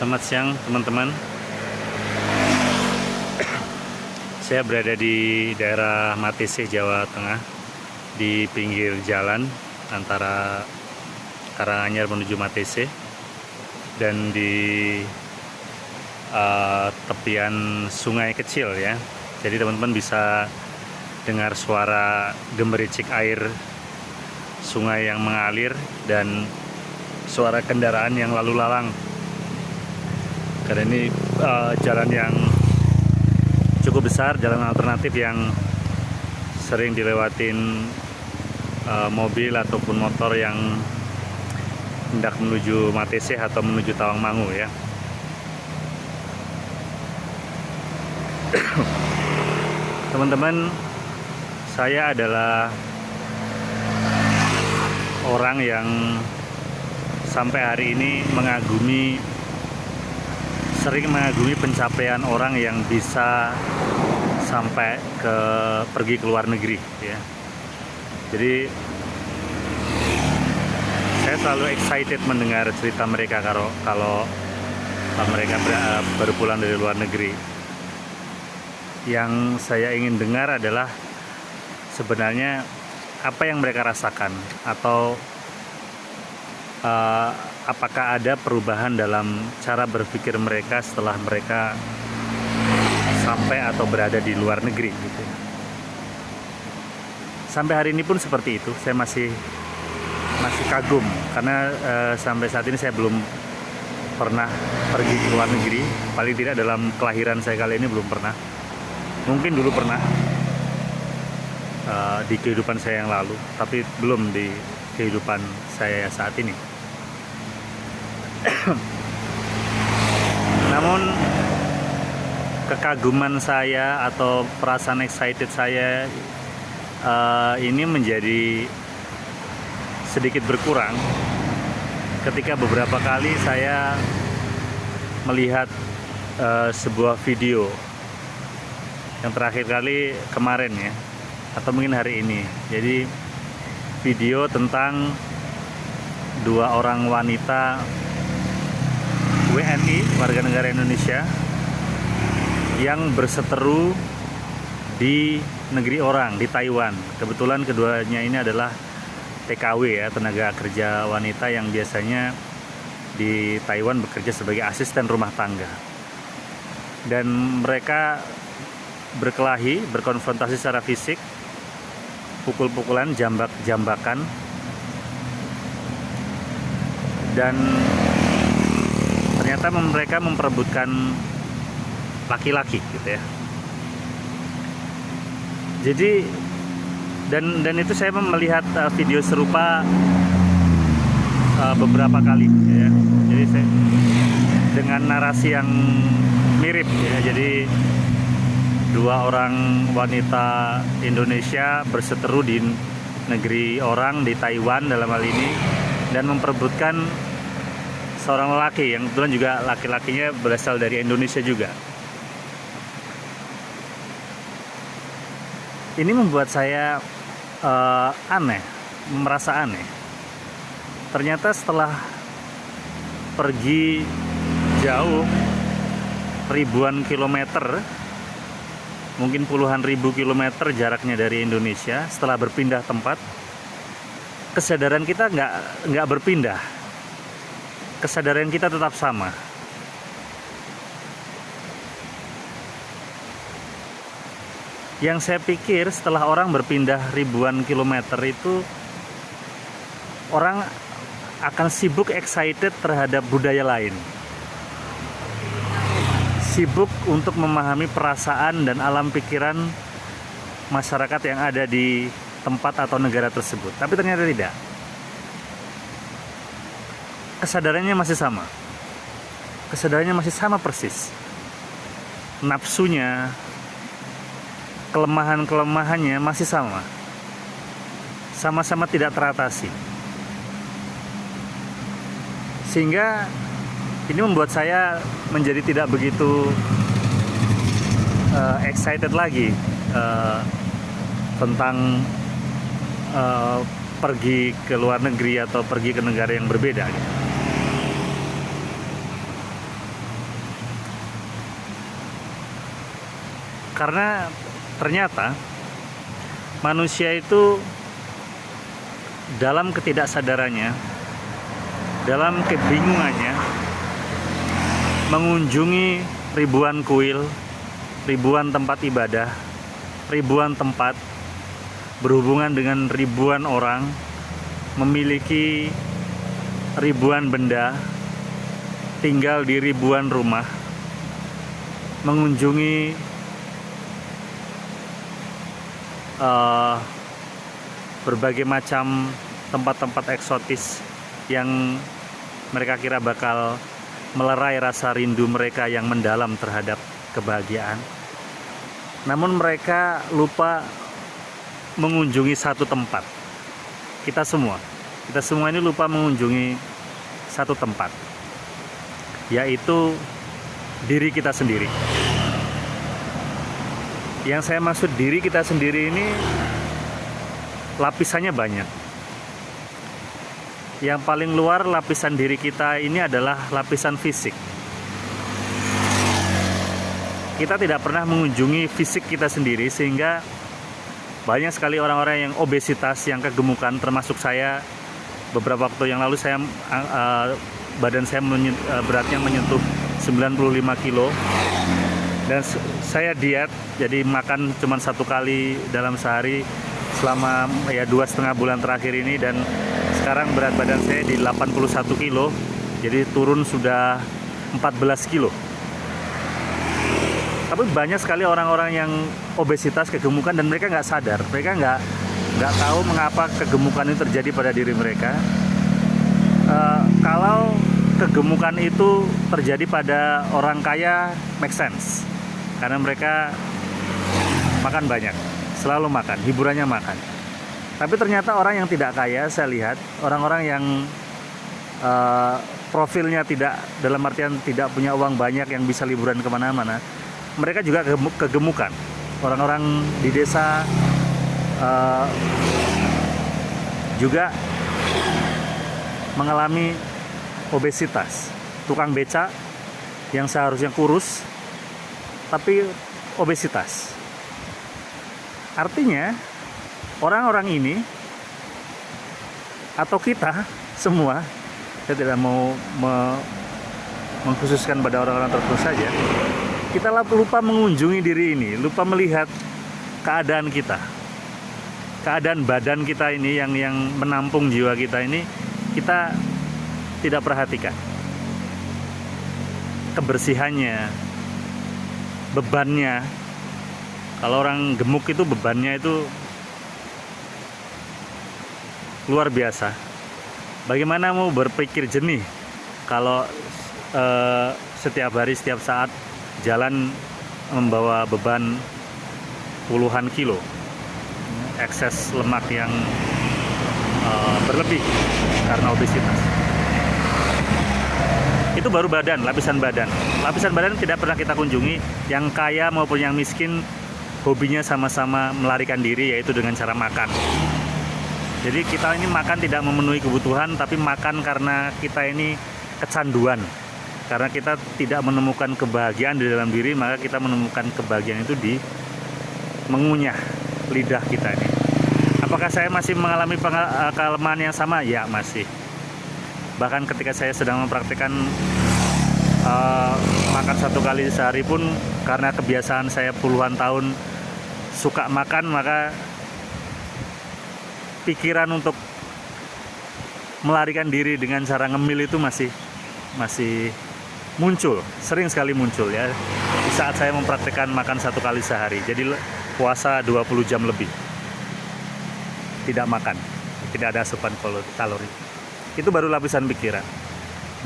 Selamat siang teman-teman. Saya berada di daerah Matese, Jawa Tengah, di pinggir jalan antara Karanganyar menuju Matese, dan di tepian sungai kecil ya. Jadi teman-teman bisa dengar suara gemericik air sungai yang mengalir dan suara kendaraan yang lalu lalang. Karena ini jalan yang cukup besar, jalan alternatif yang sering dilewatin mobil ataupun motor yang hendak menuju Matese atau menuju Tawangmangu ya. Teman-teman, saya adalah orang yang sampai hari ini sering mengagumi pencapaian orang yang bisa sampai pergi ke luar negeri ya. Jadi saya selalu excited mendengar cerita mereka kalau mereka baru pulang dari luar negeri. Yang saya ingin dengar adalah sebenarnya apa yang mereka rasakan, atau apakah ada perubahan dalam cara berpikir mereka setelah mereka sampai atau berada di luar negeri gitu. Sampai hari ini pun seperti itu, saya masih kagum karena sampai saat ini saya belum pernah pergi ke luar negeri. Paling tidak dalam kelahiran saya kali ini belum pernah. Mungkin dulu pernah di kehidupan saya yang lalu, tapi belum di kehidupan saya saat ini. Namun kekaguman saya atau perasaan excited saya ini menjadi sedikit berkurang ketika beberapa kali saya melihat sebuah video yang terakhir kali kemarin ya, atau mungkin hari ini. Jadi video tentang dua orang wanita WNI, warga negara Indonesia, yang berseteru di negeri orang, di Taiwan. Kebetulan keduanya ini adalah TKW ya, tenaga kerja wanita yang biasanya di Taiwan bekerja sebagai asisten rumah tangga. Dan mereka berkelahi, berkonfrontasi secara fisik, pukul-pukulan, jambak-jambakan, dan ternyata mereka memperebutkan laki-laki gitu ya. Jadi dan itu saya melihat video serupa beberapa kali ya. Jadi saya dengan narasi yang mirip ya. Jadi dua orang wanita Indonesia berseteru di negeri orang, di Taiwan dalam hal ini, dan memperebutkan seorang lelaki yang kebetulan juga laki-lakinya berasal dari Indonesia juga. Ini membuat saya merasa aneh. Ternyata setelah pergi jauh ribuan kilometer, mungkin puluhan ribu kilometer jaraknya dari Indonesia, setelah berpindah tempat, kesadaran kita nggak berpindah. Kesadaran kita tetap sama. Yang saya pikir setelah orang berpindah ribuan kilometer itu, orang akan sibuk excited terhadap budaya lain. Sibuk untuk memahami perasaan dan alam pikiran masyarakat yang ada di tempat atau negara tersebut. Tapi ternyata tidak. Kesadarannya masih sama. Kesadarannya masih sama persis. Nafsunya, kelemahan-kelemahannya masih sama. Sama-sama tidak teratasi. Sehingga ini membuat saya menjadi tidak begitu excited lagi tentang pergi ke luar negeri atau pergi ke negara yang berbeda gitu. Karena ternyata manusia itu dalam ketidaksadarannya, dalam kebingungannya, mengunjungi ribuan kuil, ribuan tempat ibadah, ribuan tempat, berhubungan dengan ribuan orang, memiliki ribuan benda, tinggal di ribuan rumah, mengunjungi berbagai macam tempat-tempat eksotis yang mereka kira bakal melerai rasa rindu mereka yang mendalam terhadap kebahagiaan. Namun mereka lupa mengunjungi satu tempat. Kita semua ini lupa mengunjungi satu tempat, yaitu diri kita sendiri. Yang saya maksud diri kita sendiri ini lapisannya banyak. Yang paling luar lapisan diri kita ini adalah lapisan fisik. Kita tidak pernah mengunjungi fisik kita sendiri, sehingga banyak sekali orang-orang yang obesitas, yang kegemukan, termasuk saya. Beberapa waktu yang lalu badan saya beratnya menyentuh 95 kilo. Dan saya diet, jadi makan cuma 1 kali dalam sehari selama 2,5 bulan terakhir ini. Dan sekarang berat badan saya di 81 kilo, jadi turun sudah 14 kilo. Tapi banyak sekali orang-orang yang obesitas, kegemukan, dan mereka nggak sadar. Mereka nggak tahu mengapa kegemukan itu terjadi pada diri mereka. Kalau kegemukan itu terjadi pada orang kaya, make sense. Karena mereka makan banyak, selalu makan, hiburannya makan. Tapi ternyata orang yang tidak kaya, saya lihat orang-orang yang profilnya tidak, dalam artian tidak punya uang banyak yang bisa liburan kemana-mana, mereka juga kegemukan. Orang-orang di desa juga mengalami obesitas. Tukang beca yang seharusnya kurus, tapi obesitas. Artinya orang-orang ini, atau kita semua, saya tidak mau mengkhususkan pada orang-orang tertentu saja, kita lupa mengunjungi diri ini, lupa melihat keadaan kita, keadaan badan kita ini yang menampung jiwa kita ini, kita tidak perhatikan kebersihannya, bebannya. Kalau orang gemuk itu bebannya itu luar biasa. Bagaimana mau berpikir jernih kalau setiap hari, setiap saat jalan membawa beban puluhan kilo, ekses lemak yang berlebih karena obesitas. Itu baru badan, lapisan badan. Lapisan badan tidak pernah kita kunjungi. Yang kaya maupun yang miskin, hobinya sama-sama melarikan diri, yaitu dengan cara makan. Jadi kita ini makan tidak memenuhi kebutuhan, tapi makan karena kita ini kecanduan. Karena kita tidak menemukan kebahagiaan di dalam diri, maka kita menemukan kebahagiaan itu di mengunyah lidah kita ini. Apakah saya masih mengalami kelemahan yang sama? Ya, masih. Bahkan ketika saya sedang mempraktikkan makan 1 kali sehari pun, karena kebiasaan saya puluhan tahun suka makan, maka pikiran untuk melarikan diri dengan cara ngemil itu masih muncul, sering sekali muncul ya, di saat saya mempraktikkan makan 1 kali sehari. Jadi puasa 20 jam lebih, tidak makan, tidak ada asupan kalori. Itu baru lapisan pikiran,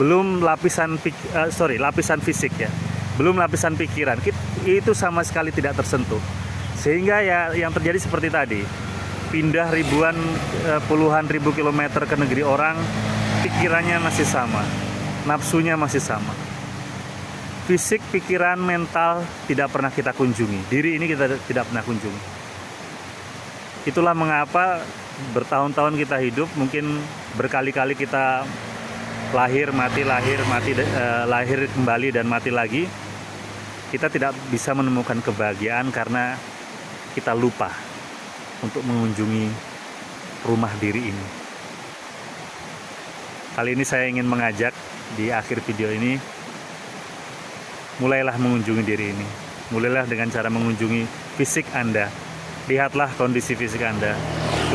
belum lapisan fisik ya, belum lapisan pikiran. Itu sama sekali tidak tersentuh, sehingga ya yang terjadi seperti tadi, pindah puluhan ribu kilometer ke negeri orang, pikirannya masih sama, nafsunya masih sama. Fisik, pikiran, mental tidak pernah kita kunjungi. Diri ini kita tidak pernah kunjungi. Itulah mengapa bertahun-tahun kita hidup, mungkin berkali-kali kita lahir kembali dan mati lagi. Kita tidak bisa menemukan kebahagiaan karena kita lupa untuk mengunjungi rumah diri ini. Kali ini saya ingin mengajak di akhir video ini, mulailah mengunjungi diri ini. Mulailah dengan cara mengunjungi fisik Anda. Lihatlah kondisi fisik Anda,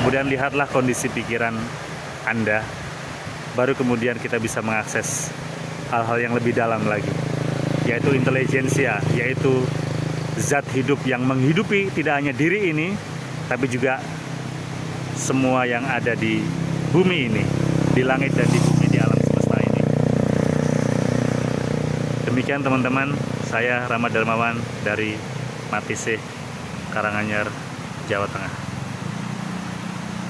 kemudian lihatlah kondisi pikiran Anda. Baru kemudian kita bisa mengakses hal-hal yang lebih dalam lagi, yaitu intelijensia, yaitu zat hidup yang menghidupi tidak hanya diri ini, tapi juga semua yang ada di bumi ini, di langit dan di bumi, di alam semesta ini. Demikian teman-teman, saya Rahmat Darmawan dari Matisih, Karanganyar, Jawa Tengah.